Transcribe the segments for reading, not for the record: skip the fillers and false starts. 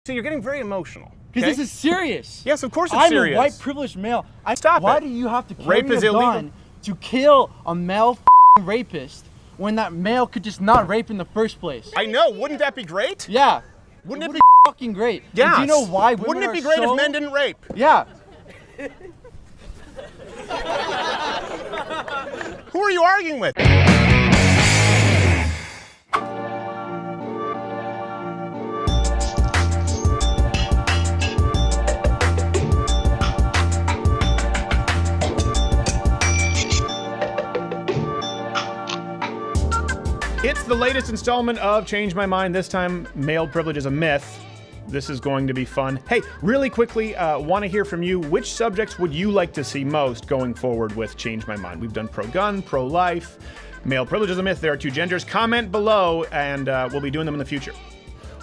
So you're getting very emotional. Because this is serious. Yes, of course it's serious. I'm a white privileged male. Stop Why it. do you have to carry Rape is a illegal. gun to kill a male rapist when that male could just not rape in the first place? I know. Wouldn't that be great? Yeah. Wouldn't it be be fucking great? Yes. And do you know why women Wouldn't it be are great so... if men didn't rape? Yeah. Who are you arguing with? It's the latest installment of Change My Mind. This time, male privilege is a myth. This is going to be fun. Hey, really quickly, want to hear from you. Which subjects would you like to see most going forward with Change My Mind? We've done pro-gun, pro-life, male privilege is a myth. There are two genders. Comment below, and we'll be doing them in the future.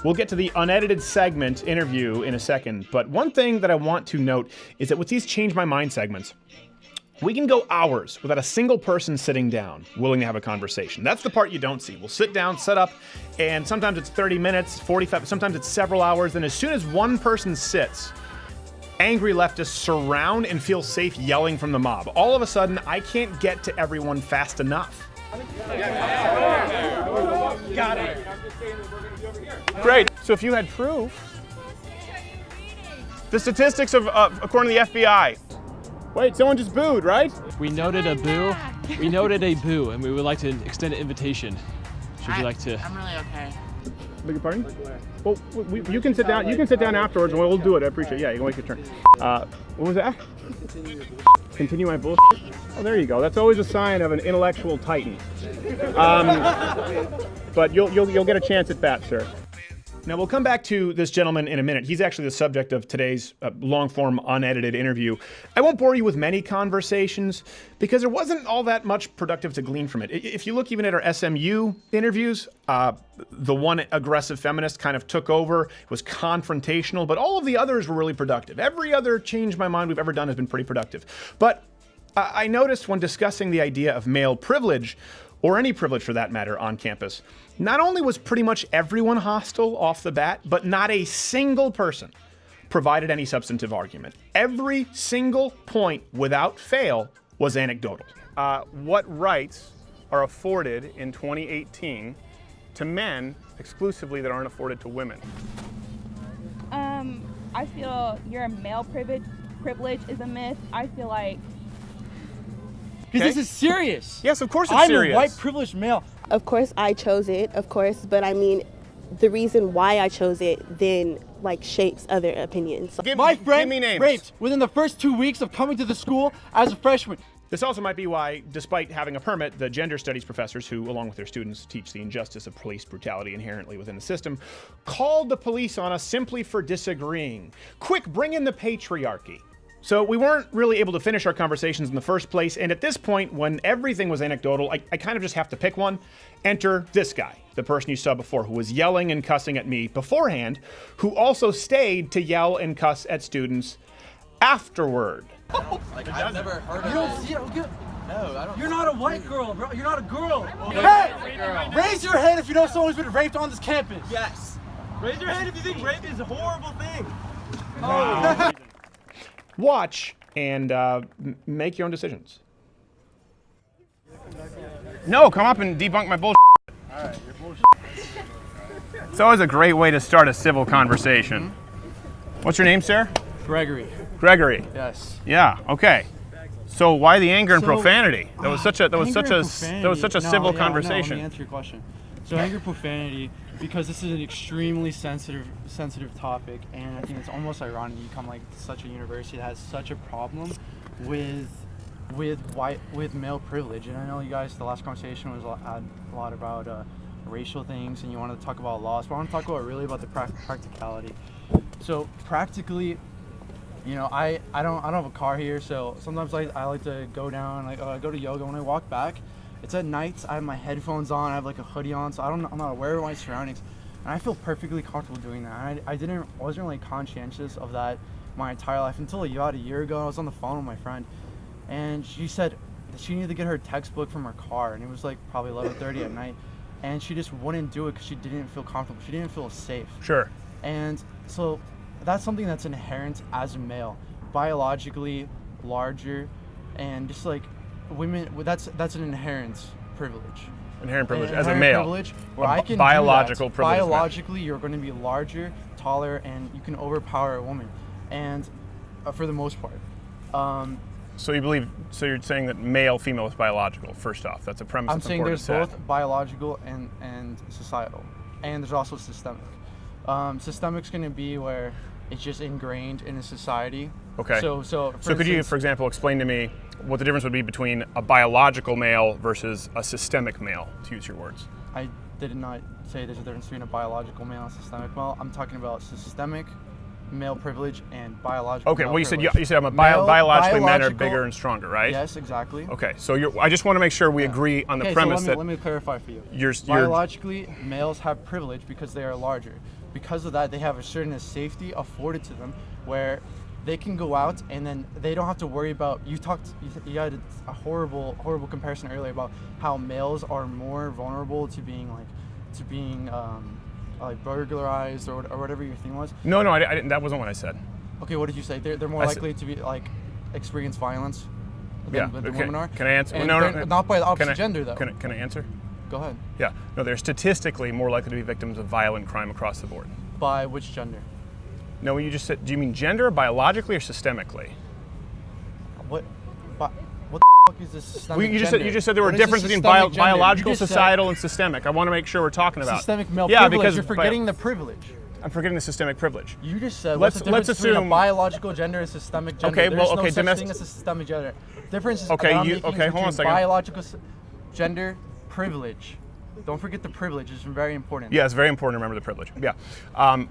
We'll get to the unedited segment interview in a second, but one thing that I want to note is that with these Change My Mind segments, we can go hours without a single person sitting down, willing to have a conversation. That's the part you don't see. We'll sit down, set up, and sometimes it's 30 minutes, 45, sometimes it's several hours. Then as soon as one person sits, angry leftists surround and feel safe yelling from the mob. All of a sudden, I can't get to everyone fast enough. Got it. Great. So if you had proof, the statistics of, according to the FBI, wait, someone just booed, right? We noted a boo. We noted a boo, and we would like to extend an invitation. Should you like to? I'm really okay. Beg your pardon? Well, you can sit down. You can sit down afterwards, and we'll do it. I appreciate it. Yeah, you can wait your turn. What was that? Continue my bullshit. Oh, there you go. That's always a sign of an intellectual titan. But you'll get a chance at that, sir. Now, we'll come back to this gentleman in a minute. He's actually the subject of today's long-form, unedited interview. I won't bore you with many conversations because there wasn't all that much productive to glean from it. If you look even at our SMU interviews, the one aggressive feminist kind of took over, was confrontational, but all of the others were really productive. Every other Change My Mind we've ever done has been pretty productive. But I noticed when discussing the idea of male privilege, or any privilege for that matter, on campus, not only was pretty much everyone hostile off the bat, but not a single person provided any substantive argument. Every single point, without fail, was anecdotal. What rights are afforded in 2018 to men exclusively that aren't afforded to women? I feel your male privilege is a myth. I feel like... Because this is serious. Yes, of course it's serious. I'm a white privileged male. Of course I chose it, of course, but I mean, the reason why I chose it then like shapes other opinions. My friend give me names. raped within the first 2 weeks of coming to the school as a freshman. This also might be why, despite having a permit, the gender studies professors who, along with their students, teach the injustice of police brutality inherently within the system, called the police on us simply for disagreeing. Quick, bring in the patriarchy. So we weren't really able to finish our conversations in the first place, and at this point, when everything was anecdotal, I kind of just have to pick one. Enter this guy, the person you saw before, who was yelling and cussing at me beforehand, who also stayed to yell and cuss at students afterward. Like, I've never heard of You don't see it? No, I don't. You're not a white girl, bro. You're not a girl. Hey! Raise your hand if you know someone's been raped on this campus. Yes. Raise your hand if you think rape is a horrible thing. Watch and make your own decisions. No, come up and debunk my bullshit. All right, you're bullshit. It's always a great way to start a civil conversation. What's your name, sir? Gregory. Gregory. Yes. Yeah. Okay. So why the anger and So, profanity? That was such a Anger and civil conversation. No, let me answer your question. So anger and profanity, because this is an extremely sensitive topic, and I think it's almost ironic you come like such a university that has such a problem with male privilege. And I know you guys, the last conversation was a lot about racial things, and you wanted to talk about laws, but I want to talk about the practicality. So practically, you know, I don't have a car here, so sometimes I like to go down, go to yoga. When I walk back, it's at night. I have my headphones on. I have like a hoodie on, so I'm not aware of my surroundings, and I feel perfectly comfortable doing that. I wasn't really conscientious of that my entire life until about a year ago. I was on the phone with my friend, and she said that she needed to get her textbook from her car, and it was like probably 11:30 at night, and she just wouldn't do it because she didn't feel comfortable. She didn't feel safe. Sure. And so that's something that's inherent as a male, biologically larger, and just like women, that's an inherent privilege. Inherent privilege An as a inherent male. privilege where I can biological do that. privilege. Biologically, you're going to be larger, taller, and you can overpower a woman, and for the most part. So so you're saying that male, female is biological, first off. That's a premise I'm that's saying important there's to set. both biological and societal, and there's also systemic. Systemic's going to be where it's just ingrained in a society. Okay. So Could you, for example, explain to me what the difference would be between a biological male versus a systemic male, to use your words? I did not say there's a difference between a biological male and systemic male. I'm talking about systemic male privilege and biological. Okay. male Well, you said privilege. I'm a biologically men are bigger and stronger, right? Yes, exactly. Okay. So I just want to make sure we agree on the Okay, premise so let me clarify for you. you're Biologically, males have privilege because they are larger. Because of that, they have a certain safety afforded to them where they can go out and then they don't have to worry about. You had a horrible comparison earlier about how males are more vulnerable to being like burglarized or whatever your thing was. No, I didn't. That wasn't what I said. Okay, what did you say? They're more likely to be like experience violence than women are. Can I answer? And No, they're not by the opposite Can I- gender though. Can I answer? Go ahead. Yeah. No, they're statistically more likely to be victims of violent crime across the board. By which gender? No, you just said. Do you mean gender, biologically, or systemically? What the fuck is this systemic Well, you gender? just said there were What is differences this between systemic gender? biological, You just said societal, and systemic. I want to make sure we're talking about systemic male yeah, privilege. because You're forgetting the privilege. I'm forgetting the systemic privilege. You just said Let's- what's the difference let's between assume- a biological gender and systemic gender? Okay, There's well, no okay, such domestic- thing as a systemic gender. Difference is Okay, that I'm you- making okay, hold on a between second. biological gender privilege. Don't forget the privilege. It's very important. Yeah, it's very important to remember the privilege. Yeah.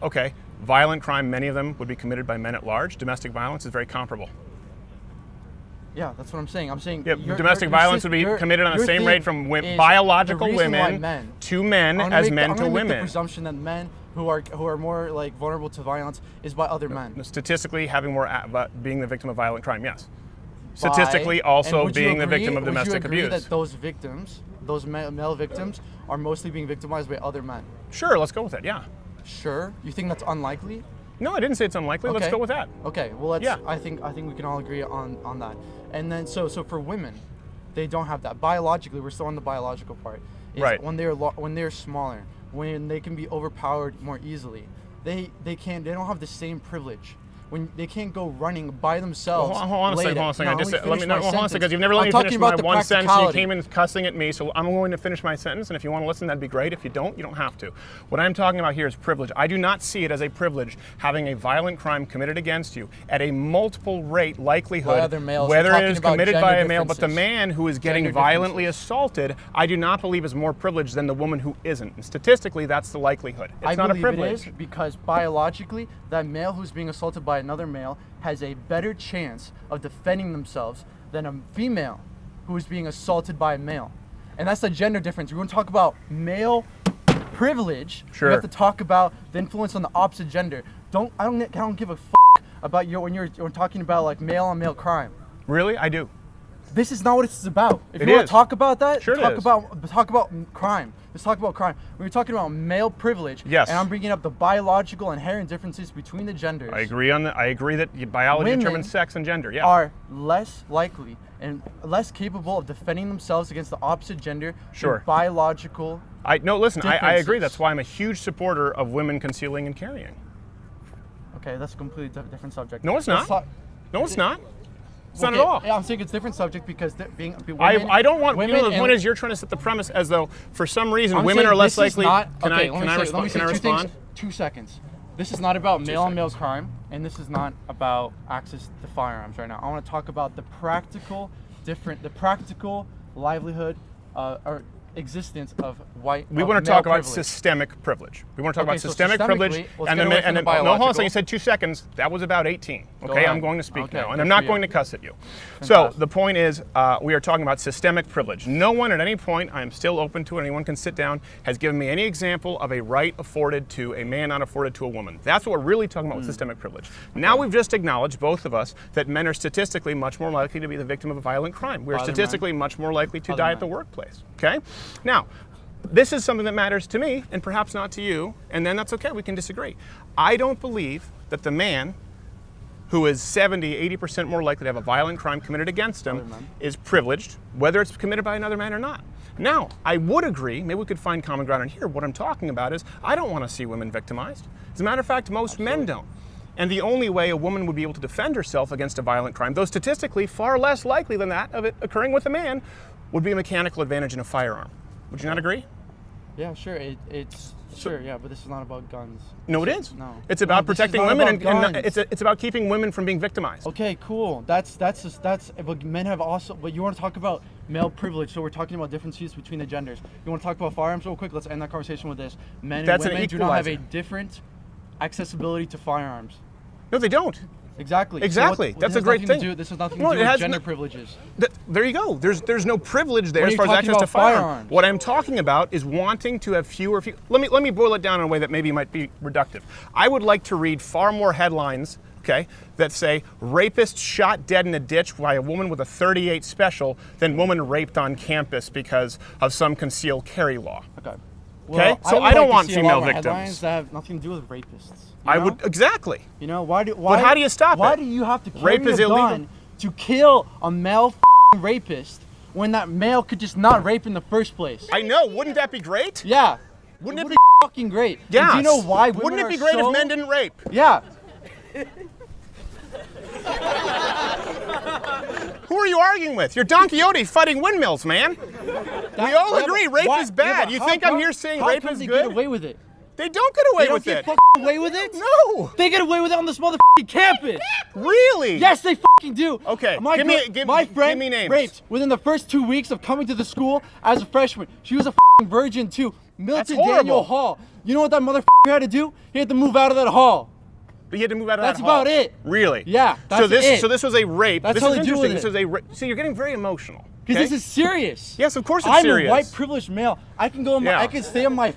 Okay. Violent crime, many of them would be committed by men at large. Domestic violence is very comparable. Yeah, that's what I'm saying. I'm saying Yeah, domestic violence would be committed on the same rate from biological women to men as men to Make the women. presumption that men who are more like vulnerable to violence is by other men. Statistically, having more being the victim of violent crime, yes. Statistically, also being the victim of domestic would you agree abuse. that those victims, those male victims, are mostly being victimized by other men? Sure, let's go with that. Yeah. Sure. You think that's unlikely? No, I didn't say it's unlikely. Let's Okay. go with that. Okay. Well, let's. Yeah. I think we can all agree on that. And then so for women, they don't have that biologically. We're still on the biological part. Is Right. When they're smaller, when they can be overpowered more easily, they don't have the same privilege. When they can't go running by themselves. Hold on a second. Hold on a second. Hold on a second. Because you've never let me I'm finish talking my about the one sentence. And you practicality. came in cussing at me, so I'm going to finish my sentence. And if you want to listen, that'd be great. If you don't have to. What I'm talking about here is privilege. I do not see it as a privilege having a violent crime committed against you at a multiple rate likelihood, By other males. whether We're it talking is about committed gender by a male. But the differences. man who is getting Gender violently differences. assaulted, I do not believe is more privileged than the woman who isn't. And statistically, that's the likelihood. It's I not a believe privilege. it is because biologically, that male who's being assaulted by another male has a better chance of defending themselves than a female who is being assaulted by a male. And that's the gender difference. We're going to talk about male privilege. Sure. We have to talk about the influence on the opposite gender. I don't give a about when you're talking about like male on male crime. Really? I do. This is not what it's about. If It you want is. to talk about that, Sure it talk is. about crime. Let's talk about crime. When you're talking about male privilege, Yes. and I'm bringing up the biological inherent differences between the genders, I agree that biology Women determines sex and gender. Yeah. are less likely and less capable of defending themselves against the opposite gender Sure. than biological. Listen, I agree. differences. That's why I'm a huge supporter of women concealing and carrying. Okay, that's a completely different subject. No, it's Let's not. talk- No, it's not. It's not Okay, at all. Yeah, I'm saying it's a different subject because women, I don't want. women The and- point is, you're trying to set the premise as though for some reason I'm women saying are less this is likely. not- Can okay, I let me say respond? two Can I things. respond? 2 seconds. This is not about male on male crime, and this is not about access to firearms right now. I want to talk about the practical livelihood or existence of white. We of want to male talk about privilege. systemic privilege. We want to talk Okay, about so systemic privilege, systemically, let's and get then away from the no, hold on a biological. second. You said 2 seconds. That was about 18. Okay, ahead. I'm going to speak Okay, now, and good I'm not for you. going to cuss at you. So Fantastic. the point is, we are talking about systemic privilege. No one at any point, I am still open to it. Anyone can sit down. Has given me any example of a right afforded to a man, not afforded to a woman. That's what we're really talking about with systemic privilege. Now we've just acknowledged, both of us, that men are statistically much more likely to be the victim of a violent crime. We're Other men. statistically much more likely to Other die at the men. workplace. Okay, now. this is something that matters to me and perhaps not to you, and then that's okay, we can disagree. I don't believe that the man who is 70, 80% more likely to have a violent crime committed against him is privileged, whether it's committed by another man or not. Now, I would agree, maybe we could find common ground in here. What I'm talking about is I don't want to see women victimized. As a matter of fact, most men don't. And the only way a woman would be able to defend herself against a violent crime, though statistically far less likely than that of it occurring with a man, would be a mechanical advantage in a firearm. Would you not agree? Yeah, sure. Sure, yeah, but this is not about guns. No, it is. No. It's about this is protecting not women, about and guns. it's about keeping women from being victimized. Okay, cool. That's. But men have also. But you want to talk about male privilege? So we're talking about differences between the genders. You want to talk about firearms real quick? Let's end that conversation with this. Men That's and an women do not have a equalizer. different accessibility to firearms. No, they don't. Exactly. Exactly. That's a great thing. This has nothing No, to do it with has gender no- privileges. There you go. There's no privilege there When as you're far as talking access to about firearms. firearms. What I'm talking about is wanting to have fewer. Let me boil it down in a way that maybe might be reductive. I would like to read far more headlines, okay, that say rapist shot dead in a ditch by a woman with a .38 special than woman raped on campus because of some concealed carry law. Okay. Okay, so would I don't like to want see a lot female more victims. headlines that have nothing to do with rapists. I know? would exactly. You know why? Why? how do you stop Why it? do you have to carry Rape is a illegal. gun to kill a male rapist when that male could just not rape in the first place? I know. Wouldn't that be great? Yeah. Wouldn't it would be? fucking great? And Yes. do you know why? Women Wouldn't it are be great so- if men didn't rape? Yeah. Who are you arguing with? You're Don Quixote fighting windmills, man. We all agree rape is bad. You think I'm here saying rape is They good? get away with it. They don't get away They don't with get it. fucking away with it. No. They get away with it on this motherfucking campus. Really? Yes, they fucking do. Okay, My give me- girl- give- my give friend me names. raped within the first 2 weeks of coming to the school as a freshman. She was a fucking virgin too. Milton horrible. Daniel Hall. You know what that motherfucker had to do? He had to move out of that hall. But you had to move out of That's that hall. about it. Really? Yeah, that's so it. this was a rape. That's this how is they deal interesting. with This it. was a. See, you're getting very emotional. Because okay? this is serious. Yes, of course it's I'm serious. a white privileged male. I can go in my, Yeah. I can stay in my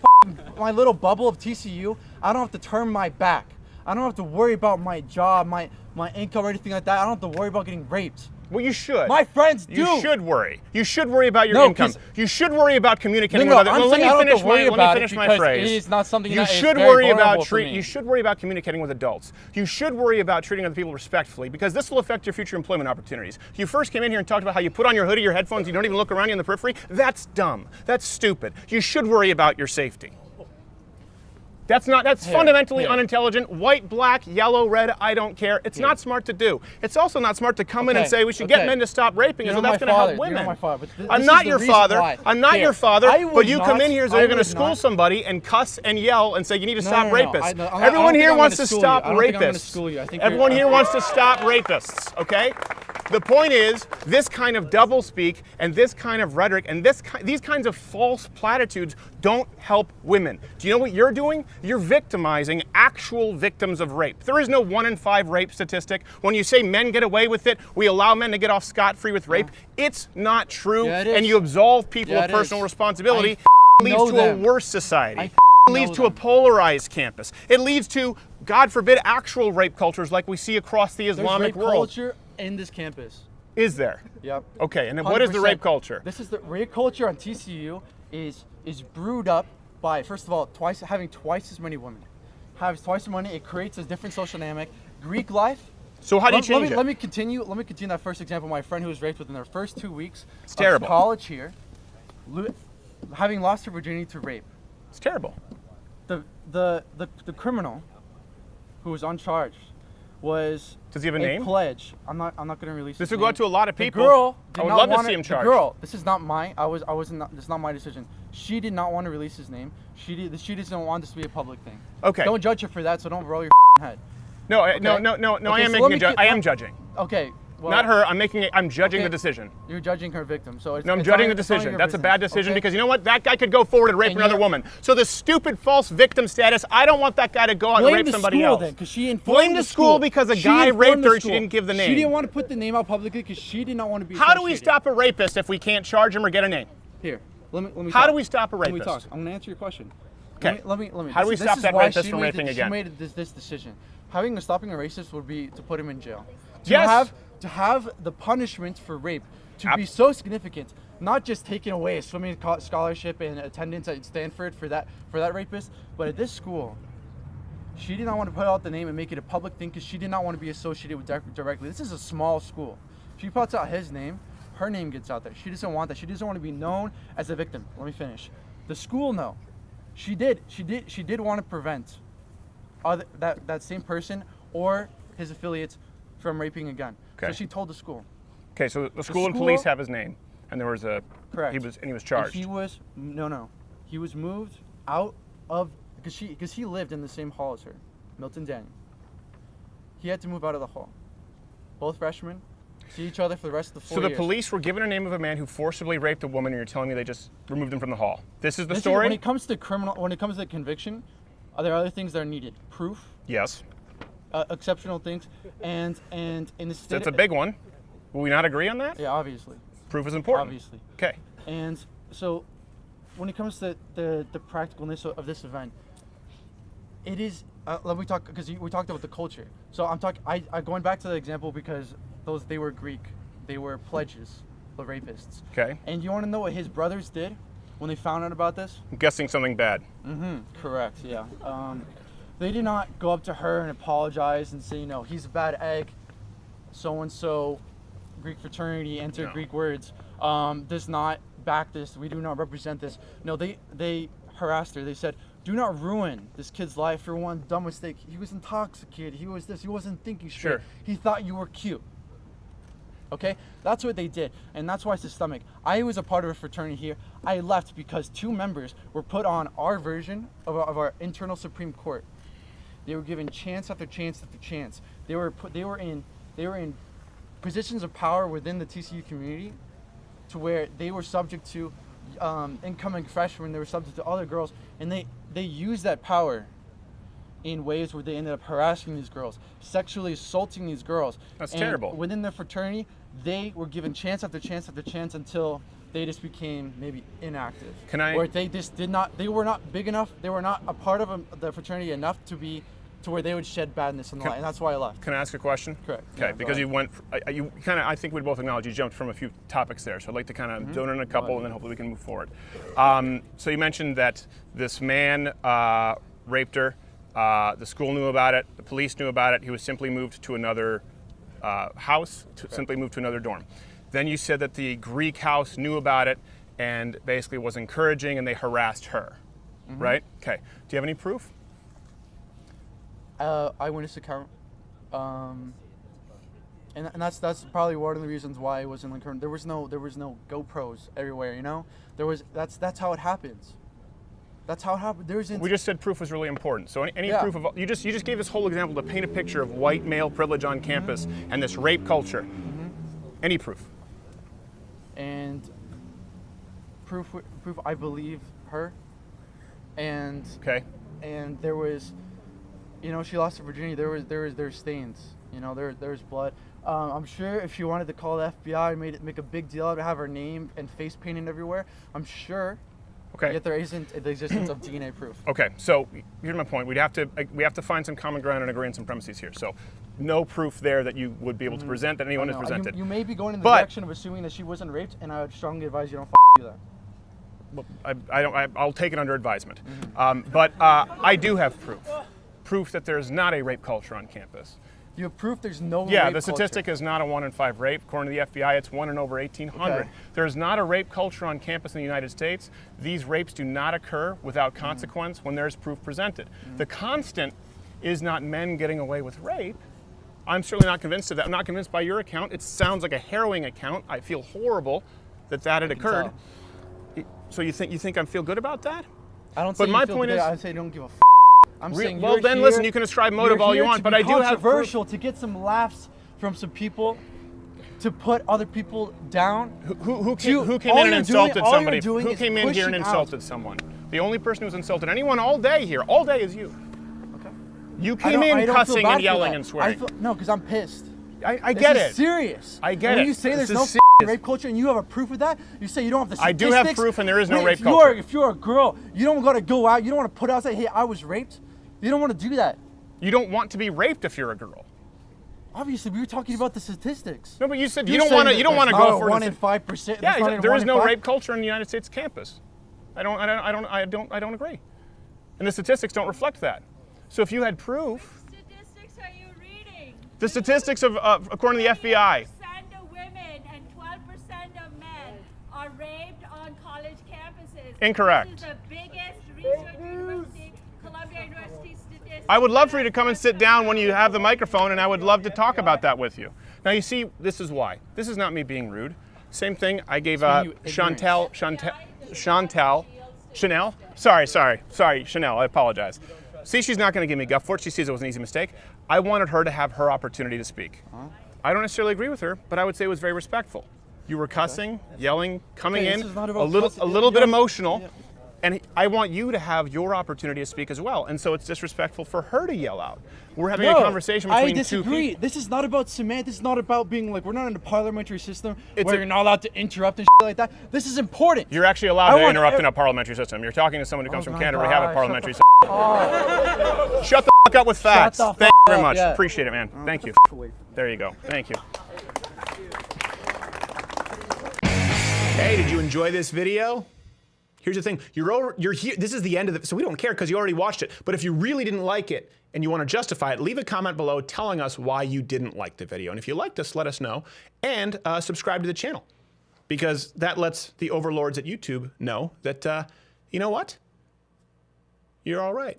little bubble of TCU. I don't have to turn my back. I don't have to worry about my job, my income or anything like that. I don't have to worry about getting raped. Well, you should. My friends do. You should worry. You should worry about your No, income. 'cause- You should worry about communicating No, with no, others. I'm Let saying I me don't have finish to worry my about finish it my because phrase. it is not something you that is should very worry about vulnerable for me. You should worry about communicating with adults. You should worry about treating other people respectfully because this will affect your future employment opportunities. You first came in here and talked about how you put on your hoodie, your headphones, you don't even look around you in the periphery. That's dumb. That's stupid. You should worry about your safety. That's fundamentally here. unintelligent. White, black, yellow, red, I don't care. It's not smart to do. It's also not smart to come in and Okay, say we should get okay. men to stop raping as You're though that's my going to help father. women. You're my father, but I'm this not is the your reason father. why. I'm not Here, your father. I But would you come in not- here as though I you're going to would school not- somebody and cuss and yell and say you need to stop no, rapists. I don't Everyone think here I'm wants gonna to school stop you. I don't think I'm gonna rapists. school you. I think Everyone you're- here wants to stop rapists, okay? The point is, this kind of doublespeak and this kind of rhetoric and these kinds of false platitudes don't help women. Do you know what you're doing? You're victimizing actual victims of rape. There is no 1 in 5 rape statistic. When you say men get away with it, we allow men to get off scot-free with rape, it's not true. Yeah, it and is. you absolve people Yeah, of it personal is. responsibility. I Leads know to them. a worse society. I It leads know to a them. polarized campus. It leads to, God forbid, actual rape cultures like we see across the There's Islamic rape world. culture in this campus. Is there? Yep. Okay, and then what is the 100%. rape culture? This is the rape culture on TCU is brewed up by, first of all, having twice as many women. Has twice as many. It creates a different social dynamic. Greek life. So how do you change it? Let me continue that first example. My friend who was raped within their first 2 weeks of terrible. college here, having lost her virginity to rape. It's terrible. The criminal who was uncharged was Does he have a name? pledge. I'm not going to release This his would go name. out to a lot of The people. girl I did would not love to want see him The charged. girl, this is not my. This is not my decision. She did not want to release his name. She doesn't want this to be a public thing. Okay. Don't judge her for that. So don't roll your head. No, Okay. no. I Okay, am so making let a me judge. get- I am judging. Okay. Well, Not her. I'm judging okay. the decision. You're judging her victim. So it's, No, I'm it's judging not- the it's none of decision. your That's a bad business, decision okay? because you know what? That guy could go forward and rape And another you're- woman. So the stupid false victim status, I don't want that guy to go out and Blame rape the somebody school else. then, because she informed Blame the school because a guy informed raped the her and she school. didn't give the name. She didn't want to put the name out publicly because she did not want to be. How do we associated. stop a rapist if we can't charge him or get a name? Here, let me. How talk. do we stop a Let me rapist? talk. I'm gonna answer your question. Okay. Let me. How do we This stop is that why rapist she from made raping the- again? She made this decision. Stopping a racist would be to put him in jail. Yes. To have the punishment for rape to be Ab- so significant. not just taking away a swimming scholarship and attendance at Stanford for that rapist, but at this school, she did not want to put out the name and make it a public thing because she did not want to be associated with directly. This is a small school. She puts out his name, her name gets out there. She doesn't want that. She doesn't want to be known as a victim. Let me finish. The school, no. She did want to prevent that same person or his affiliates from raping again. Okay. So she told the school. Okay, so the school and police have his name, and there was a Correct. he was charged. And he was he was moved out of because he lived in the same hall as her, Milton Daniel. He had to move out of the hall. Both freshmen see each other for the rest of the 4 So the years. police were given a name of a man who forcibly raped a woman, and you're telling me they just removed him from the hall. This is the story? When it comes to conviction, there are other things that are needed. Proof, Yes. exceptional things, and in the state. That's a big one. Will we not agree on that? Yeah, obviously. Proof is important. Obviously. Okay. And so, when it comes to the practicalness of this event, it is. Let me talk because we talked about the culture. So I'm talking. I going back to the example because they were Greek, they were pledges, the rapists. Okay. And you want to know what his brothers did when they found out about this? I'm guessing something bad. Correct. Yeah. They did not go up to her and apologize and say, he's a bad egg. So and so, Greek fraternity, enter No. Greek words. Does not back this. We do not represent this. No, they harassed her. They said, do not ruin this kid's life for one dumb mistake. He was intoxicated. He was this. He wasn't thinking straight. Sure. He thought you were cute. Okay? That's what they did. And that's why it's systemic. I was a part of a fraternity here. I left because 2 members were put on our version of our internal Supreme Court. They were given chance after chance after chance. They were in positions of power within the TCU community to where they were subject to incoming freshmen, they were subject to other girls, and they used that power in ways where they ended up harassing these girls, sexually assaulting these girls. That's And terrible. within their fraternity, they were given chance after chance after chance until they just became maybe inactive. Can I- Or they just they were not big enough, they were not a part of the fraternity enough to where they would shed badness in the light, and that's why I left. Can I ask a question? Correct. Okay, Yeah, go because ahead. you went, you kind of, I think we both acknowledge you jumped from a few topics there, so I'd like to kind of zone in a couple, and then hopefully we can move forward. So you mentioned that this man raped her. The school knew about it. The police knew about it. He was simply moved to another house, simply moved to another dorm. Then you said that the Greek house knew about it and basically was encouraging, and they harassed her, right? Okay. Do you have any proof? Eyewitness account, and that's probably one of the reasons why it wasn't like there was no GoPros everywhere. That's how it happens. That's how it happened. There isn't. We just said proof was really important. So any Yeah. proof of you just gave this whole example to paint a picture of white male privilege on campus and this rape culture. Any proof? And proof. I believe her, and Okay. and there was, she lost her virginity. There's stains. There's blood. I'm sure if she wanted to call the FBI and make a big deal out of it, have her name and face painted everywhere, I'm sure. Okay. Yet there isn't the existence of DNA proof. Okay. So here's my point. We have to find some common ground and agree on some premises here. So no proof there that you would be able to present that anyone has No, presented. You may be going in the But- direction of assuming that she wasn't raped, and I would strongly advise you don't do that. I'll take it under advisement. But I do have proof. Proof that there's not a rape culture on campus. You have proof there's no Yeah, rape the statistic culture. is not a 1 in 5 rape. According to the FBI, it's 1 in over 1,800. Okay. There's not a rape culture on campus in the United States. These rapes do not occur without consequence when there's proof presented. The constant is not men getting away with rape. I'm certainly not convinced of that. I'm not convinced by your account. It sounds like a harrowing account. I feel horrible that had occurred. So you think I feel good about that? I don't But say my you feel point good, is- I say don't give a I'm saying well, you're then here- listen, you can ascribe motive you're all you here want, to but be I do have proof. controversial to get some laughs from some people, to put other people down. Who came You- in all and you're doing- insulted all you're somebody? doing Who is came in here and pushing out. insulted someone? The only person who's insulted anyone all day here, all day, is you. Okay. You I came don't- I in don't feel cussing bad and for yelling that. and swearing. No, because I'm pissed. I get This it. is serious. I get when it. When you say This there's is no serious. rape culture and you have a proof of that, you say you don't have the I statistics. do have proof and there is no Wait, rape if culture. If you're a girl, you don't got to go out. You don't want to put out say, hey, I was raped. You don't want to do that. You don't want to be raped if you're a girl. Obviously, we were talking about the statistics. No, but you said You're you don't saying want to. that You don't want to there's go not for a 1 the- in 5%. Yeah, there is no rape culture in the United States campus. I don't agree. And the statistics don't reflect that. So if you had proof, Statistics are you reading? the statistics of according to the FBI. 80% of women and 12% of men are raped on college campuses. Incorrect. This is the biggest research university, Columbia University statistics. I would love for you to come and sit down when you have the microphone, and I would love to talk about that with you. Now you see, this is why. This is not me being rude. Same thing. I gave Chanel. Sorry, Chanel. I apologize. See, she's not going to give me guff for it. She sees it was an easy mistake. I wanted her to have her opportunity to speak. I don't necessarily agree with her, but I would say it was very respectful. You were cussing, yelling, coming Okay, in this is not a about little cussing. bit Yeah. emotional. Yeah. And I want you to have your opportunity to speak as well. And so it's disrespectful for her to yell out. We're having a conversation between I two disagree. people. This is not about cement. This is not about being like, we're not in a parliamentary system It's where a- you're not allowed to interrupt and shit like that. This is important. You're actually allowed I to want interrupt ev- in a parliamentary system. You're talking to someone who comes from my Canada. We have a God, parliamentary shut system. Shut the fuck up with facts. the Thank you very fuck much. up, yeah. Appreciate it, man. Thank you. There you go. Thank you. Hey, did you enjoy this video? Here's the thing, you're here, this is the end of it, so we don't care because you already watched it. But if you really didn't like it and you want to justify it, leave a comment below telling us why you didn't like the video. And if you liked us, let us know. And subscribe to the channel, because that lets the overlords at YouTube know that, you know what? You're all right.